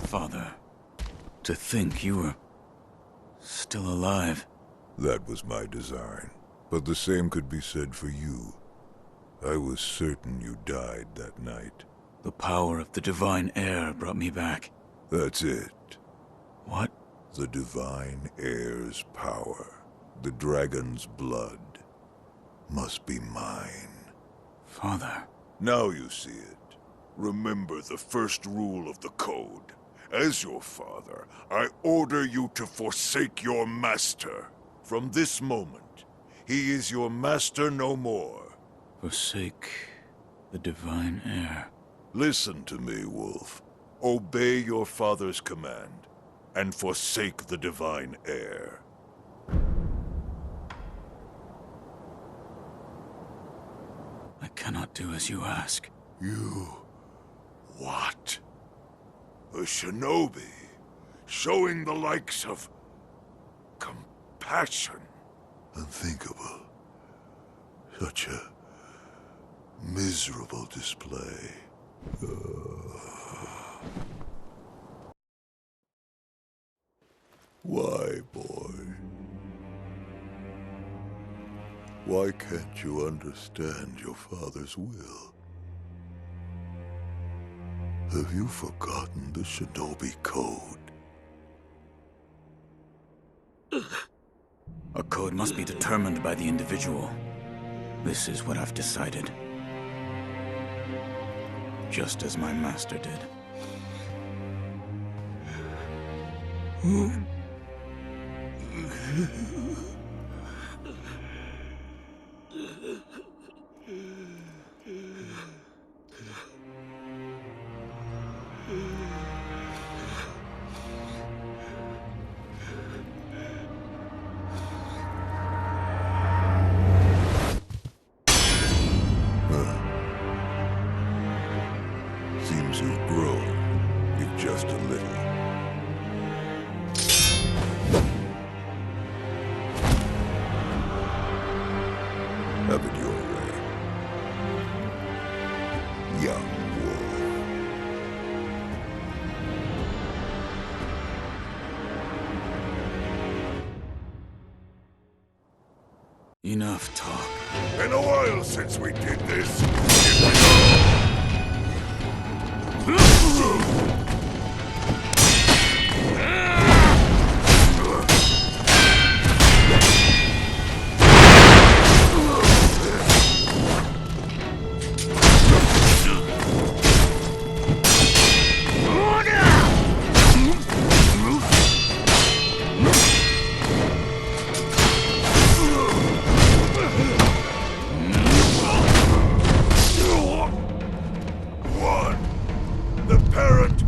Father, to think you were still alive. That was my design, but the same could be said for you. I was certain you died that night. The power of the divine air brought me back. That's it. What? The divine air's power, the dragon's blood, must be mine. Father. Now you see it. Remember the first rule of the code. As your father, I order you to forsake your master. From this moment, he is your master no more. Forsake the divine air. Listen to me, Wolf. Obey your father's command, and forsake the divine air. I cannot do as you ask. You... what? A shinobi, showing the likes of... compassion. Unthinkable. Such a... miserable display. Why, boy? Why can't you understand your father's will? Have you forgotten the shinobi code? A code must be determined by the individual. This is what I've decided. Just as my master did. Seems you've grown, if just a little. Have it your way, young wolf. Enough talk. Been a while since we did this.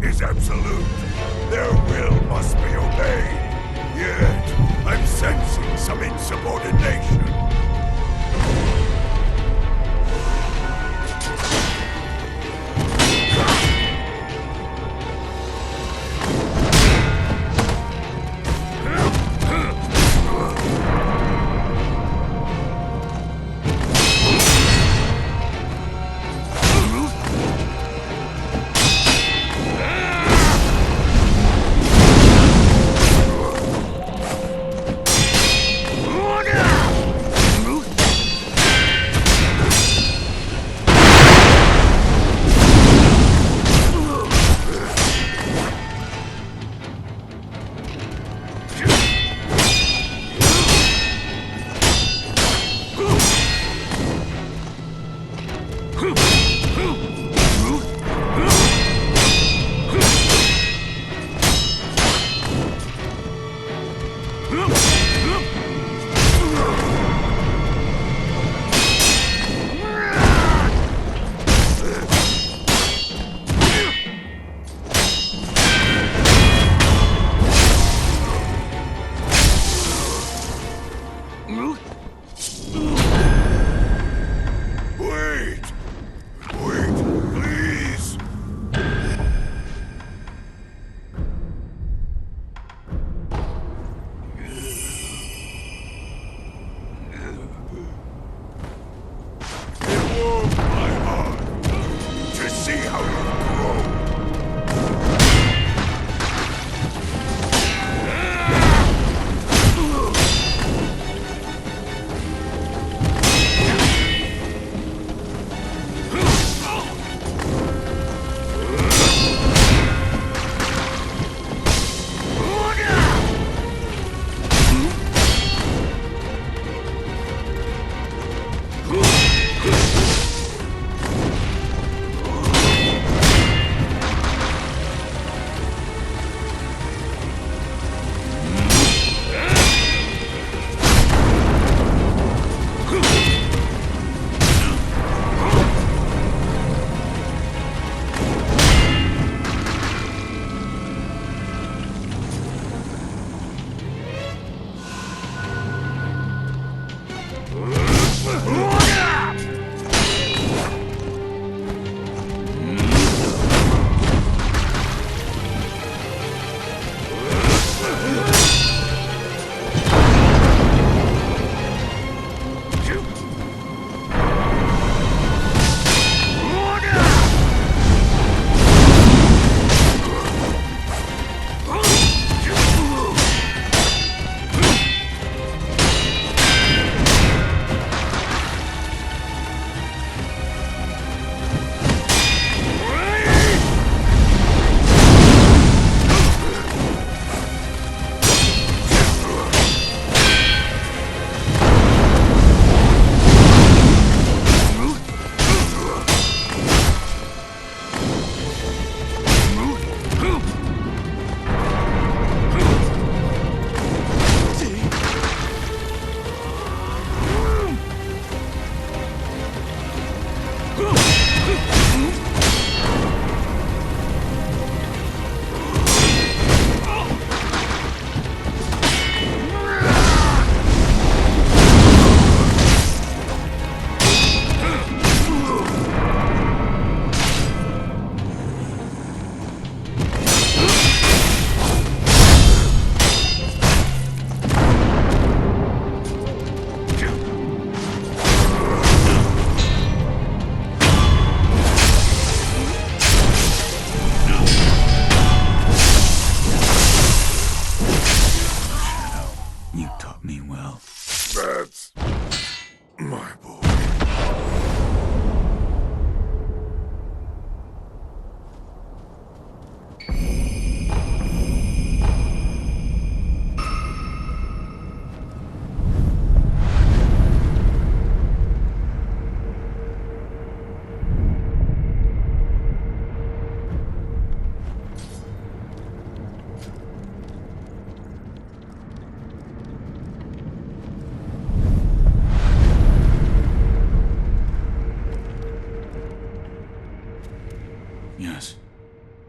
Is absolute. Their will must be obeyed. Yet, I'm sensing some insubordination.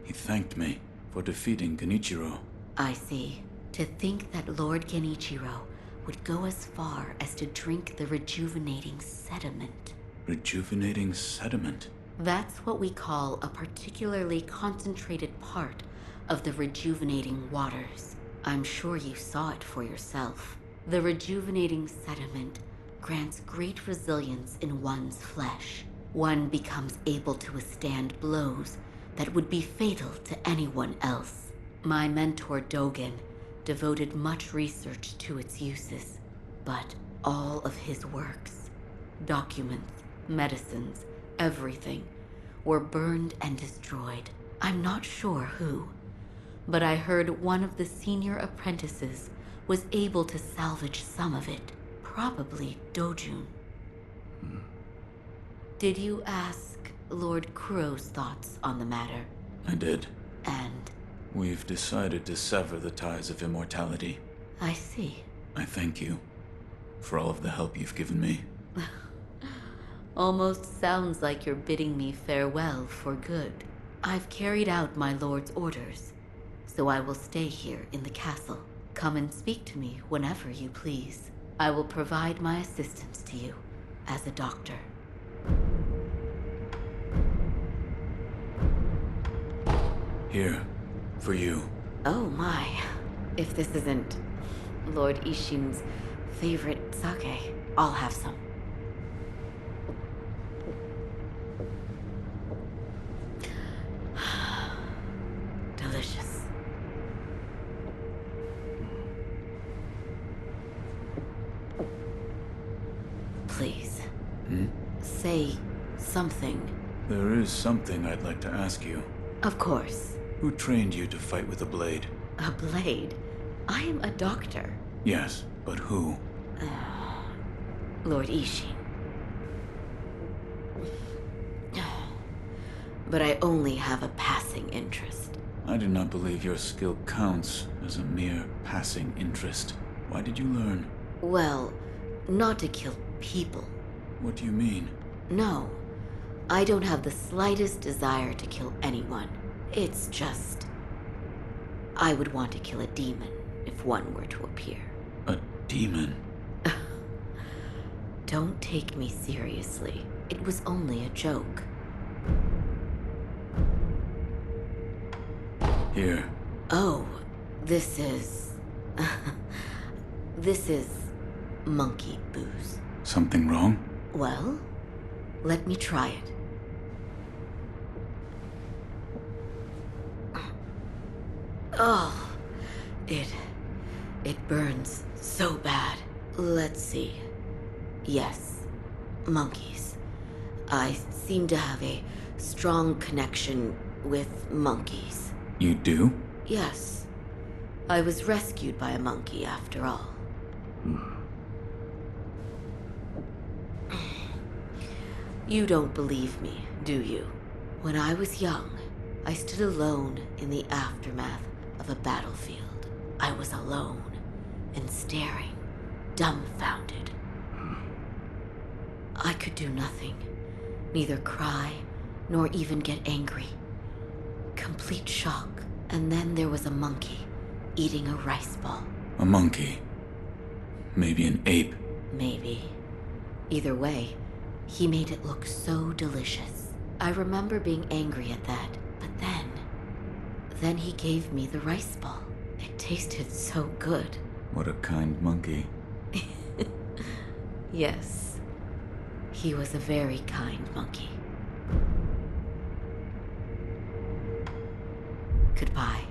He thanked me for defeating Genichiro. I see. To think that Lord Genichiro would go as far as to drink the rejuvenating sediment. Rejuvenating sediment? That's what we call a particularly concentrated part of the rejuvenating waters. I'm sure you saw it for yourself. The rejuvenating sediment grants great resilience in one's flesh. One becomes able to withstand blows that would be fatal to anyone else. My mentor Dogen devoted much research to its uses, but all of his works, documents, medicines, everything, were burned and destroyed. I'm not sure who, but I heard one of the senior apprentices was able to salvage some of it, probably Dojun. Did you ask Lord Kuro's thoughts on the matter? I did. And? We've decided to sever the ties of immortality. I see. I thank you for all of the help you've given me. Almost sounds like you're bidding me farewell for good. I've carried out my lord's orders, so I will stay here in the castle. Come and speak to me whenever you please. I will provide my assistance to you as a doctor. Here, for you. Oh my. If this isn't Lord Ishin's favorite sake, I'll have some. Delicious. Please. Say something. There is something I'd like to ask you. Of course. Who trained you to fight with a blade? A blade? I am a doctor. Yes, but who? Lord Ishin. But I only have a passing interest. I do not believe your skill counts as a mere passing interest. Why did you learn? Well, not to kill people. What do you mean? No. I don't have the slightest desire to kill anyone. It's just... I would want to kill a demon if one were to appear. A demon? Don't take me seriously. It was only a joke. Here. Oh, this is... this is... monkey booze. Something wrong? Well, let me try it. Oh, it burns so bad. Let's see. Yes, monkeys. I seem to have a strong connection with monkeys. You do? Yes. I was rescued by a monkey after all. You don't believe me, do you? When I was young, I stood alone in the aftermath of a battlefield. I was alone and staring, dumbfounded. I could do nothing, neither cry nor even get angry. Complete shock. And then there was a monkey eating a rice ball. A monkey? Maybe an ape? Maybe. Either way, he made it look so delicious. I remember being angry at that, but then he gave me the rice ball. It tasted so good. What a kind monkey. Yes. He was a very kind monkey. Goodbye.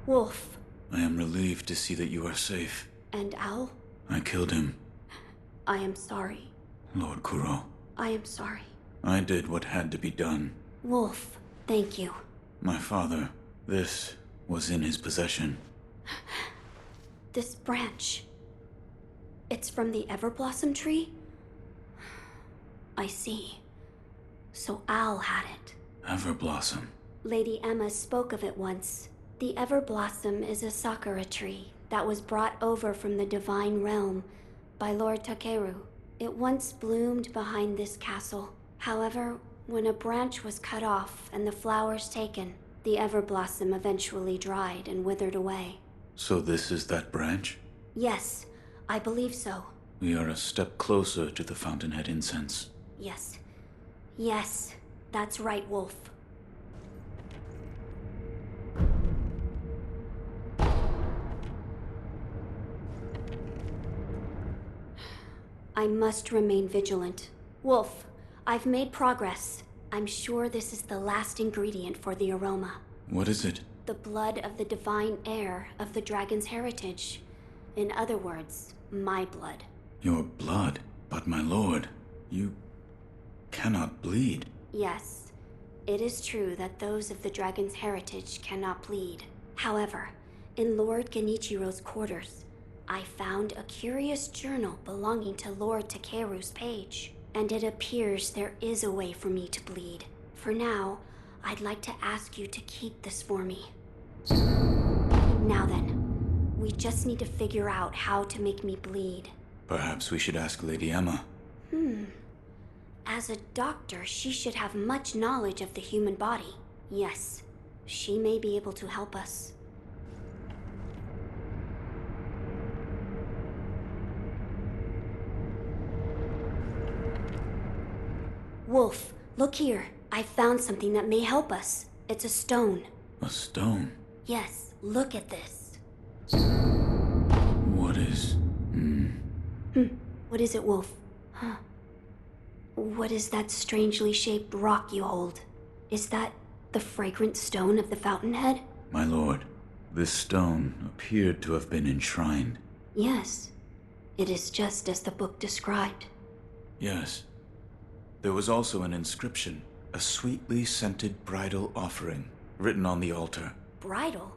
Wolf. I am relieved to see that you are safe. And Owl? I killed him. I am sorry. Lord Kuro. I am sorry. I did what had to be done. Wolf, thank you. My father, this was in his possession. This branch. It's from the Everblossom tree? I see. So Owl had it. Everblossom. Lady Emma spoke of it once. The Everblossom is a sakura tree that was brought over from the Divine Realm by Lord Takeru. It once bloomed behind this castle. However, when a branch was cut off and the flowers taken, the Everblossom eventually dried and withered away. So this is that branch? Yes, I believe so. We are a step closer to the Fountainhead incense. Yes. Yes, that's right, Wolf. I must remain vigilant. Wolf, I've made progress. I'm sure this is the last ingredient for the aroma. What is it? The blood of the divine heir of the dragon's heritage. In other words, my blood. Your blood? But my lord, you cannot bleed. Yes, it is true that those of the dragon's heritage cannot bleed. However, in Lord Genichiro's quarters, I found a curious journal belonging to Lord Takeru's page, and it appears there is a way for me to bleed. For now, I'd like to ask you to keep this for me. Now then, we just need to figure out how to make me bleed. Perhaps we should ask Lady Emma. As a doctor, she should have much knowledge of the human body. Yes, she may be able to help us. Wolf, look here. I found something that may help us. It's a stone. A stone? Yes, look at this. What is... What is it, Wolf? Huh. What is that strangely shaped rock you hold? Is that the fragrant stone of the Fountainhead? My lord, this stone appeared to have been enshrined. Yes. It is just as the book described. Yes. There was also an inscription, a sweetly scented bridal offering, written on the altar. Bridal?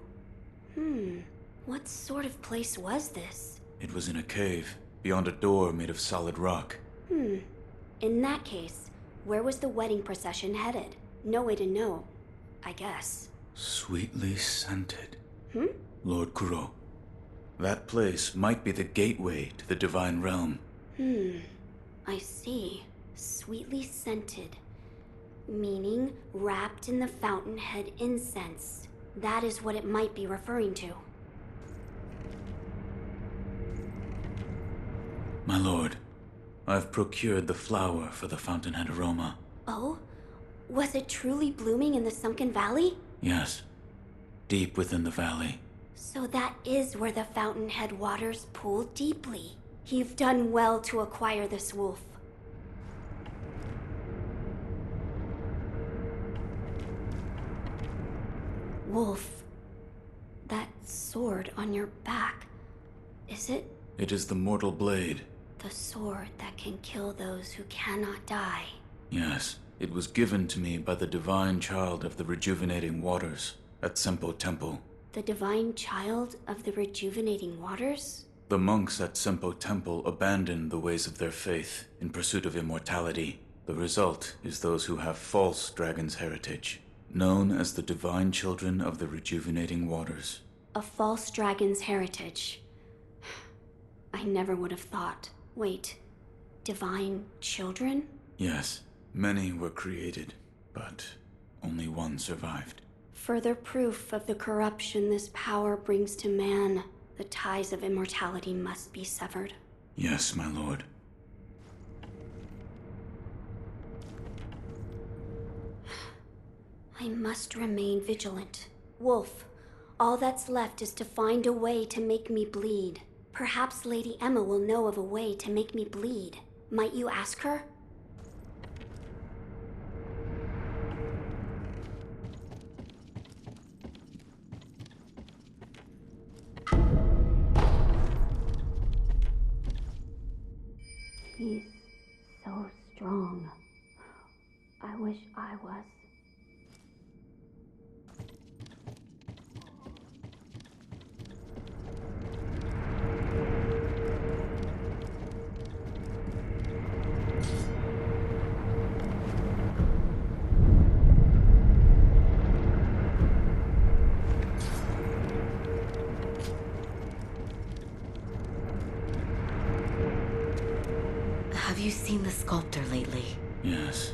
What sort of place was this? It was in a cave, beyond a door made of solid rock. In that case, where was the wedding procession headed? No way to know, I guess. Sweetly scented. Lord Kuro. That place might be the gateway to the divine realm. I see. Sweetly scented. Meaning wrapped in the Fountainhead incense. That is what it might be referring to. My lord, I've procured the flower for the Fountainhead aroma. Oh? Was it truly blooming in the sunken valley? Yes, deep within the valley. So that is where the Fountainhead waters pool deeply. You've done well to acquire this, Wolf. Wolf, that sword on your back, is it? It is the mortal blade. The sword that can kill those who cannot die. Yes, it was given to me by the divine child of the rejuvenating waters at Senpo Temple. The divine child of the rejuvenating waters? The monks at Senpo Temple abandoned the ways of their faith in pursuit of immortality. The result is those who have false dragon's heritage, known as the divine children of the rejuvenating waters. A false dragon's heritage. I never would have thought. Wait, divine children? Yes, many were created, but only one survived. Further proof of the corruption this power brings to man. The ties of immortality must be severed. Yes, my lord. I must remain vigilant. Wolf, all that's left is to find a way to make me bleed. Perhaps Lady Emma will know of a way to make me bleed. Might you ask her? He's so strong. I wish I was. sculptor lately? Yes.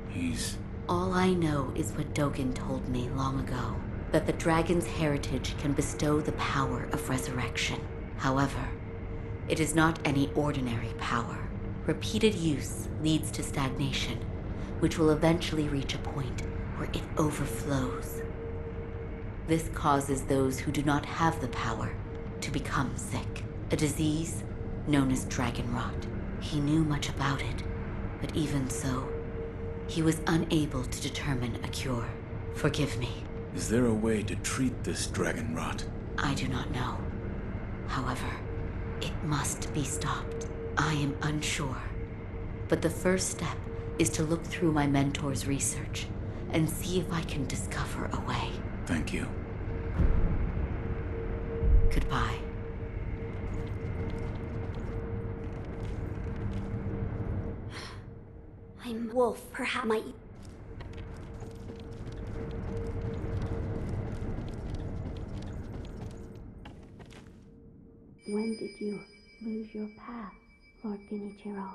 He's... All I know is what Dogen told me long ago, that the dragon's heritage can bestow the power of resurrection. However, it is not any ordinary power. Repeated use leads to stagnation, which will eventually reach a point where it overflows. This causes those who do not have the power to become sick, a disease known as dragon rot. He knew much about it, but even so, he was unable to determine a cure. Forgive me. Is there a way to treat this dragon rot? I do not know. However, it must be stopped. I am unsure. But the first step is to look through my mentor's research and see if I can discover a way. Thank you. Goodbye. I'm Wolf. Perhaps might. When did you lose your path, Lord Genichiro?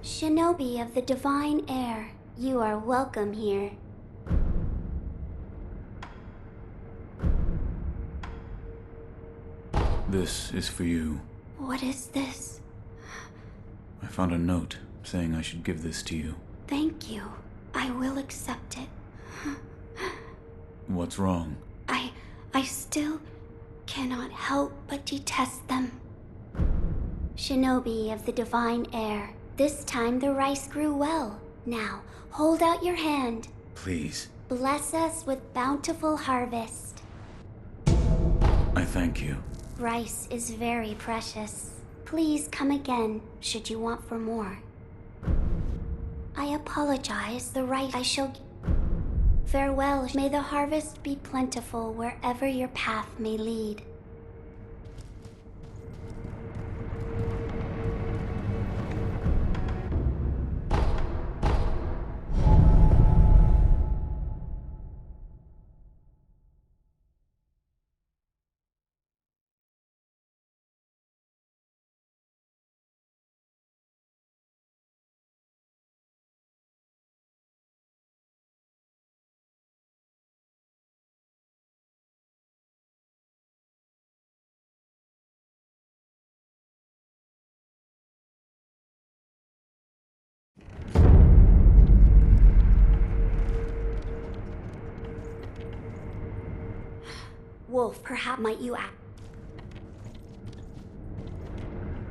Shinobi of the Divine Air, you are welcome here. This is for you. What is this? I found a note saying I should give this to you. Thank you. I will accept it. What's wrong? I still cannot help but detest them. Shinobi of the Divine Air, this time the rice grew well. Now, hold out your hand. Please. Bless us with bountiful harvest. I thank you. Rice is very precious. Please come again, should you want for more. I apologize, the rice I shall... Farewell, may the harvest be plentiful wherever your path may lead. Wolf, perhaps might you act?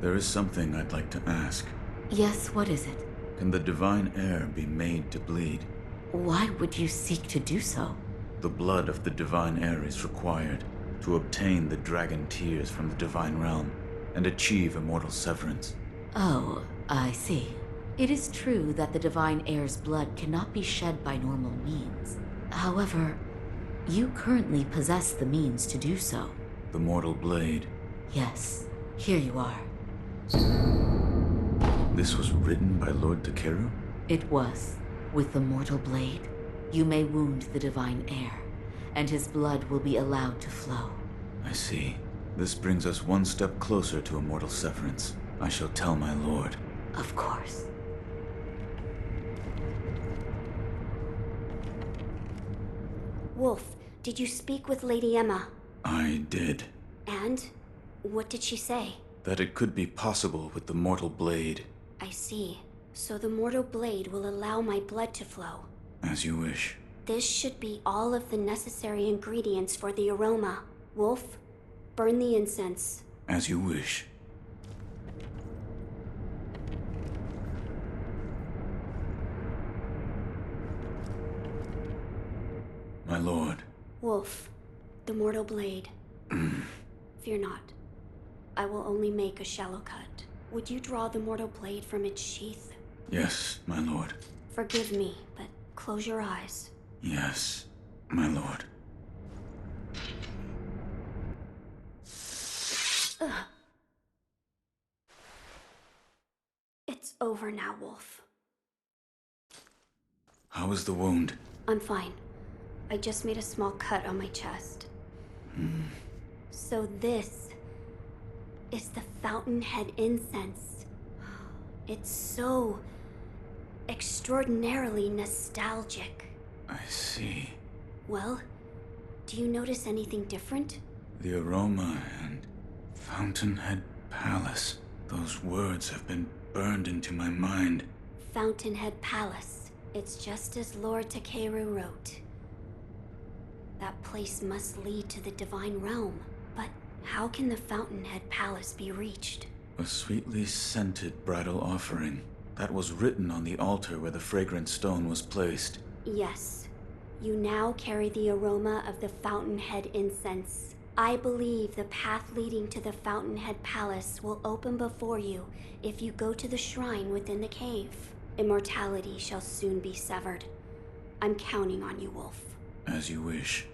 There is something I'd like to ask. Yes, what is it? Can the divine air be made to bleed? Why would you seek to do so? The blood of the divine air is required to obtain the dragon tears from the divine realm and achieve immortal severance. Oh, I see. It is true that the divine air's blood cannot be shed by normal means. However, you currently possess the means to do so. The mortal blade. Yes, here you are. This was written by Lord Takeru? It was. With the mortal blade, you may wound the divine air, and his blood will be allowed to flow. I see. This brings us one step closer to immortal severance. I shall tell my lord. Of course. Wolf, did you speak with Lady Emma? I did. And? What did she say? That it could be possible with the mortal blade. I see. So the mortal blade will allow my blood to flow. As you wish. This should be all of the necessary ingredients for the aroma. Wolf, burn the incense. As you wish. My lord. Wolf. Wolf, the mortal blade. Fear not. I will only make a shallow cut. Would you draw the mortal blade from its sheath? Yes, my lord. Forgive me, but close your eyes. Yes, my lord. It's over now, Wolf. How is the wound? I'm fine. I just made a small cut on my chest. So this is the Fountainhead incense. It's so extraordinarily nostalgic. I see. Well, do you notice anything different? The aroma and Fountainhead Palace. Those words have been burned into my mind. Fountainhead Palace. It's just as Lord Takeru wrote. That place must lead to the Divine Realm. But how can the Fountainhead Palace be reached? A sweetly scented bridal offering. That was written on the altar where the fragrant stone was placed. Yes. You now carry the aroma of the Fountainhead incense. I believe the path leading to the Fountainhead Palace will open before you if you go to the shrine within the cave. Immortality shall soon be severed. I'm counting on you, Wolf. As you wish.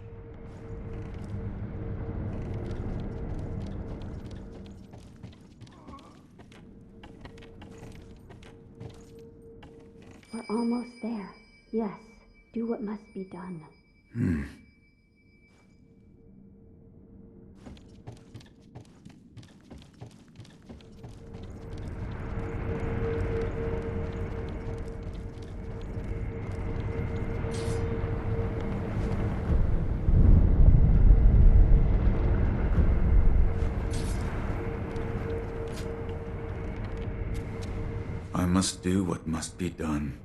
We're almost there. Yes, do what must be done. I must do what must be done.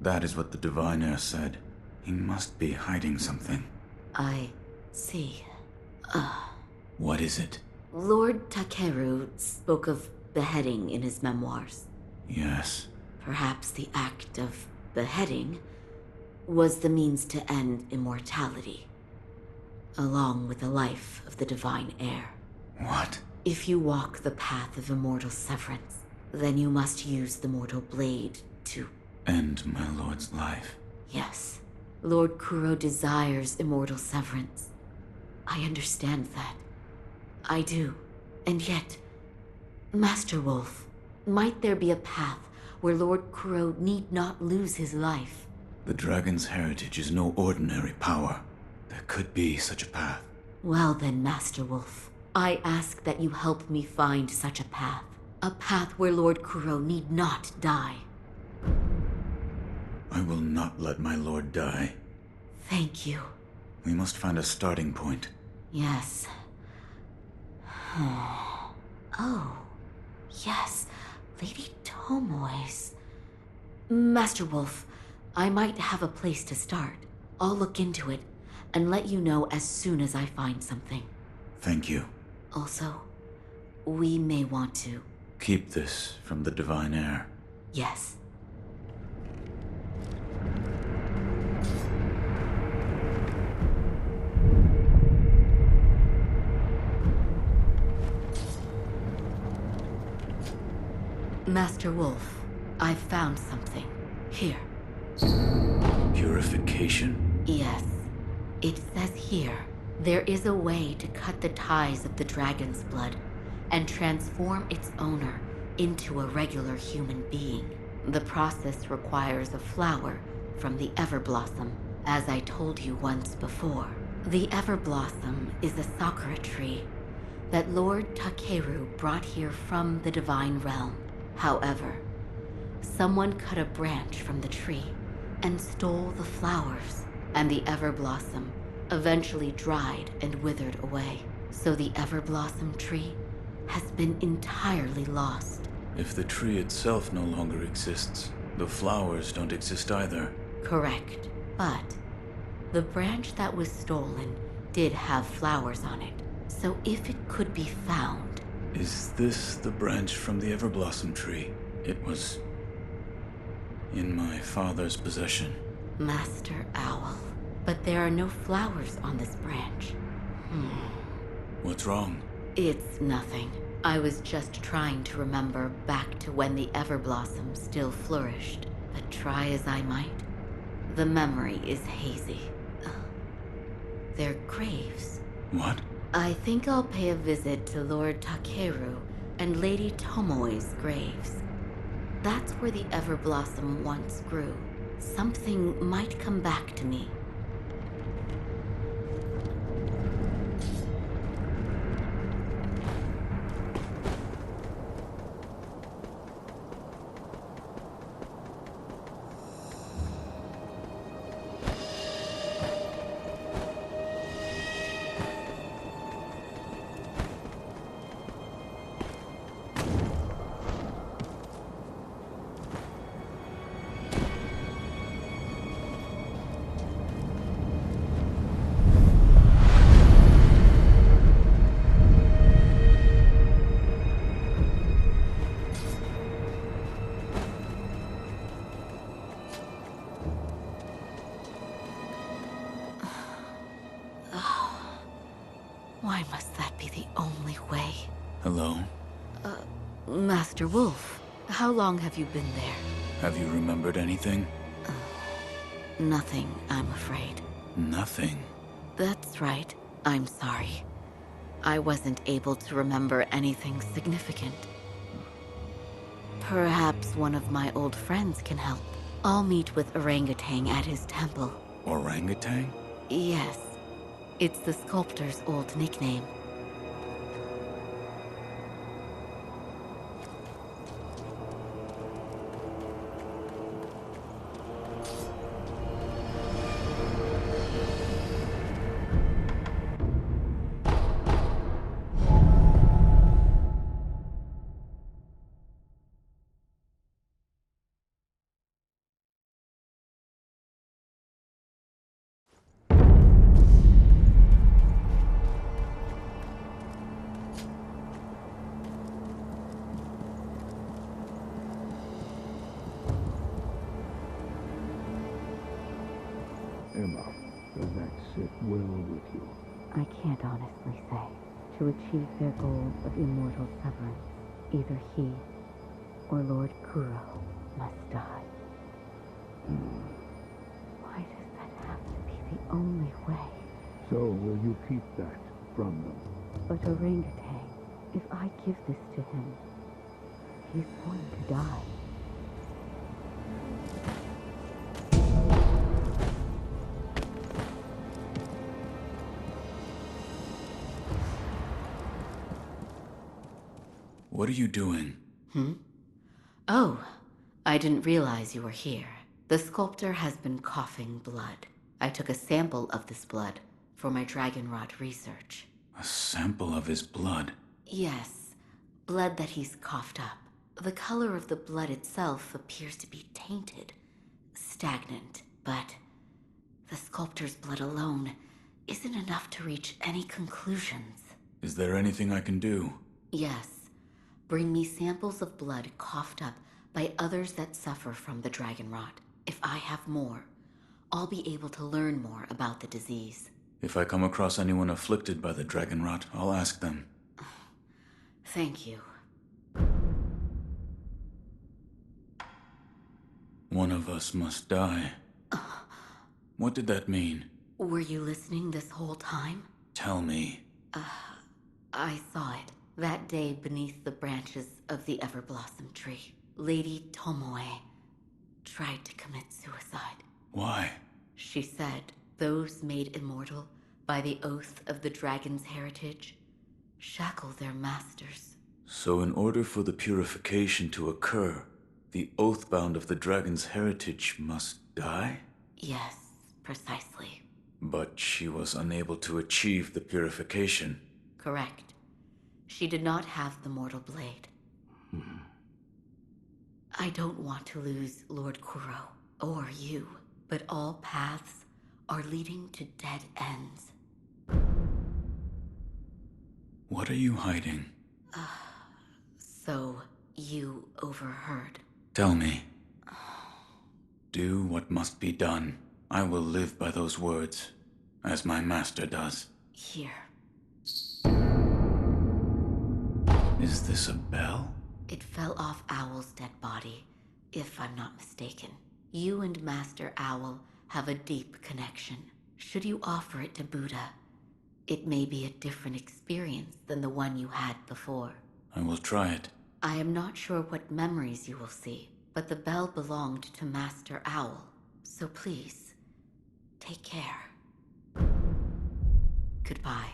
That is what the diviner said. He must be hiding something. I see. What is it? Lord Takeru spoke of beheading in his memoirs. Yes. Perhaps the act of beheading was the means to end immortality, along with the life of the divine heir. What? If you walk the path of immortal severance, then you must use the mortal blade to... End my lord's life. Yes. Lord Kuro desires immortal severance. I understand that. I do. And yet, Master Wolf, might there be a path where Lord Kuro need not lose his life? The dragon's heritage is no ordinary power. There could be such a path. Well then, Master Wolf, I ask that you help me find such a path. A path where Lord Kuro need not die. I will not let my lord die. Thank you. We must find a starting point. Yes. Oh, yes, Lady Tomoe's. Master Wolf, I might have a place to start. I'll look into it and let you know as soon as I find something. Thank you. Also, we may want to... Keep this from the divine heir. Yes. Master Wolf, I've found something. Here. Purification? Yes. It says here, there is a way to cut the ties of the dragon's blood and transform its owner into a regular human being. The process requires a flower from the Everblossom, as I told you once before. The Everblossom is a sakura tree that Lord Takeru brought here from the Divine Realm. However, someone cut a branch from the tree and stole the flowers, and the Everblossom eventually dried and withered away. So the Everblossom tree has been entirely lost. If the tree itself no longer exists, the flowers don't exist either. Correct. But the branch that was stolen did have flowers on it. So if it could be found... Is this the branch from the Everblossom tree? It was in my father's possession. Master Owl, but there are no flowers on this branch. What's wrong? It's nothing. I was just trying to remember back to when the Everblossom still flourished, but try as I might, the memory is hazy. They're graves. What? I think I'll pay a visit to Lord Takeru and Lady Tomoe's graves. That's where the Everblossom once grew. Something might come back to me. Why must that be the only way? Hello? Master Wolf, how long have you been there? Have you remembered anything? Nothing, I'm afraid. Nothing. That's right. I'm sorry. I wasn't able to remember anything significant. Perhaps one of my old friends can help. I'll meet with Orangutan at his temple. Orangutan? Yes. It's the sculptor's old nickname. Emma, does that sit well with you? I can't honestly say. To achieve their goal of immortal severance, either he or Lord Kuro must die. Why does that have to be the only way? So will you keep that from them? But Orangutan, if I give this to him, he's going to die. What are you doing? Oh, I didn't realize you were here. The sculptor has been coughing blood. I took a sample of this blood for my dragonrot research. A sample of his blood. Yes, blood that he's coughed up. The color of the blood itself appears to be tainted, stagnant, but the sculptor's blood alone isn't enough to reach any conclusions. Is there anything I can do? Yes, bring me samples of blood coughed up by others that suffer from the dragon rot. If I have more, I'll be able to learn more about the disease. If I come across anyone afflicted by the dragon rot, I'll ask them. Thank you. One of us must die. What did that mean? Were you listening this whole time? Tell me. I saw it that day beneath the branches of the Everblossom tree. Lady Tomoe tried to commit suicide. Why? She said those made immortal by the oath of the dragon's heritage shackle their masters. So in order for the purification to occur, the oathbound of the dragon's heritage must die? Yes, precisely. But she was unable to achieve the purification. Correct. She did not have the mortal blade. I don't want to lose Lord Kuro, or you, but all paths are leading to dead ends. What are you hiding? So, you overheard. Tell me. Do what must be done. I will live by those words, as my master does. Here. Is this a bell? It fell off Owl's dead body, if I'm not mistaken. You and Master Owl have a deep connection. Should you offer it to Buddha, it may be a different experience than the one you had before. I will try it. I am not sure what memories you will see, but the bell belonged to Master Owl. So please, take care. Goodbye.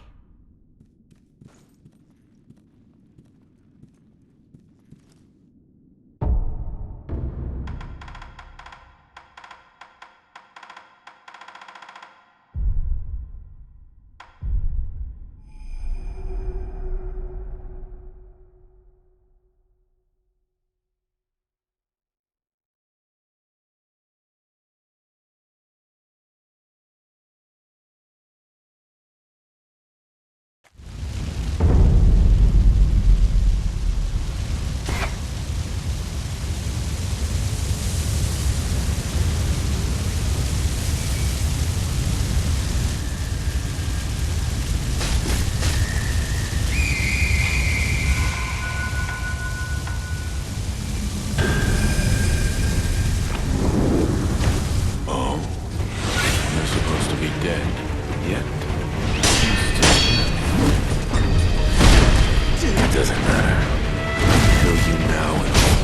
You're supposed to be dead, yet it doesn't matter. Kill you now and the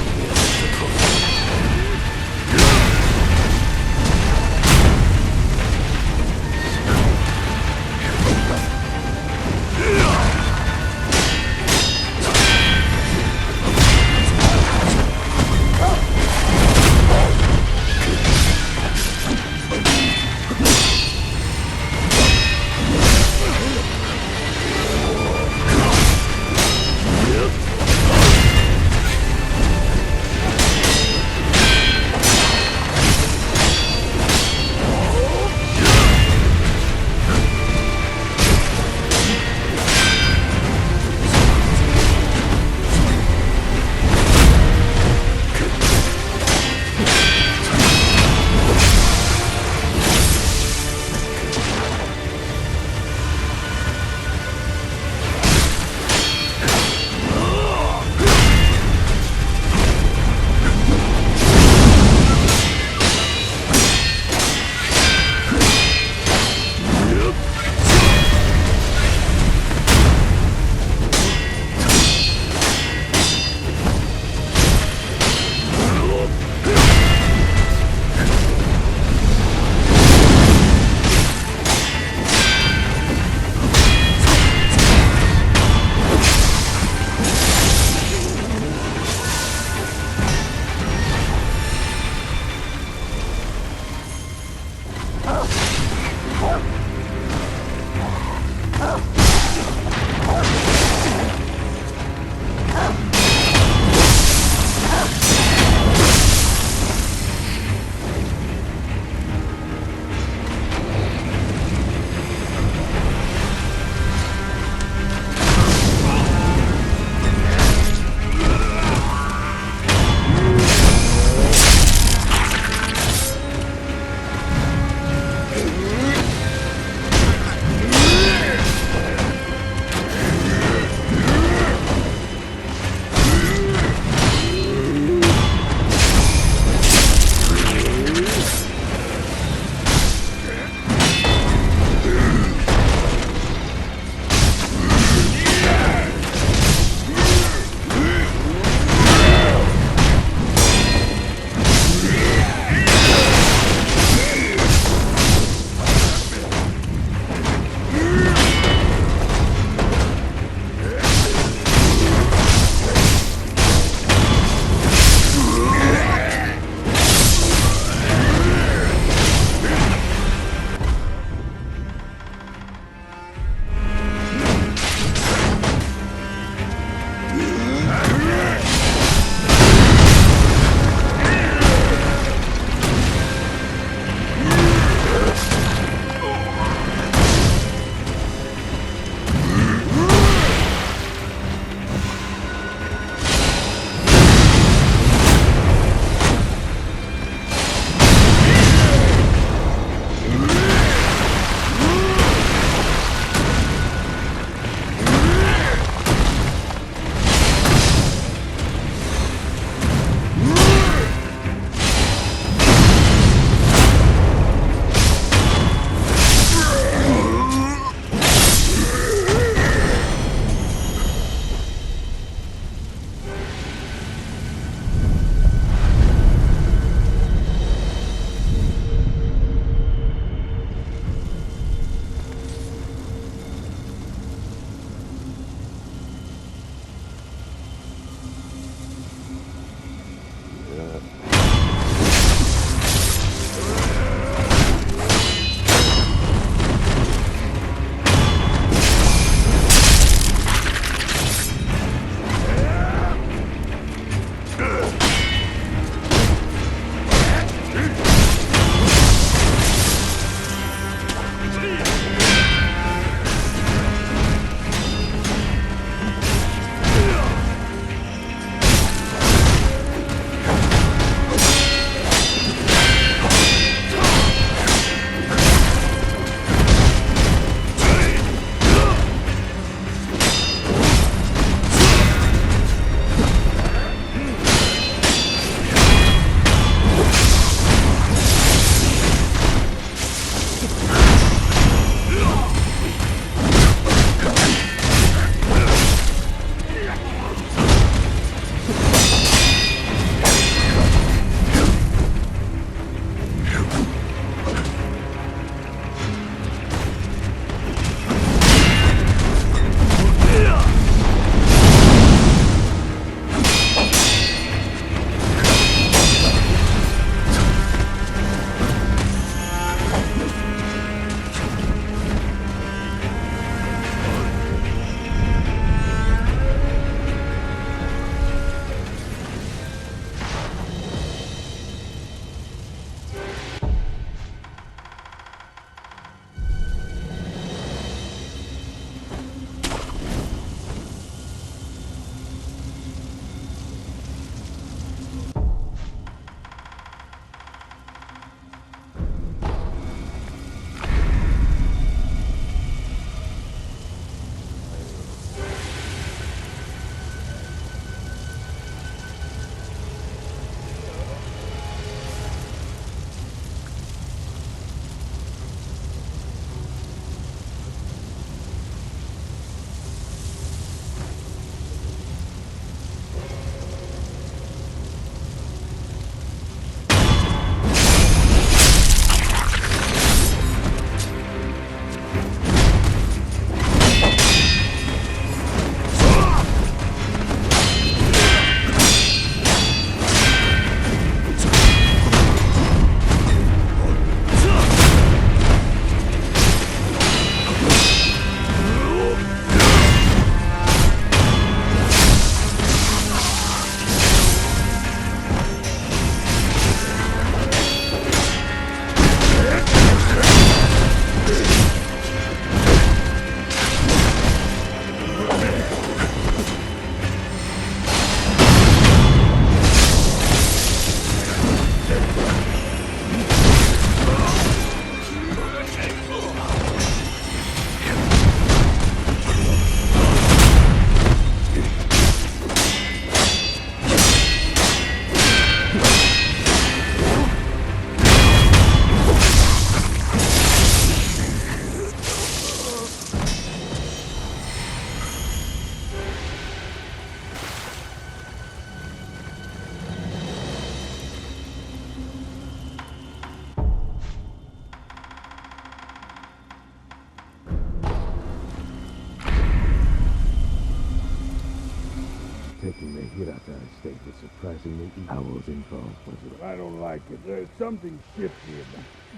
taking the Hirata estate with surprisingly Owl's info was it? I don't like it. There's something shifty about it.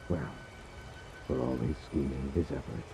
Well, for all his scheming, his efforts,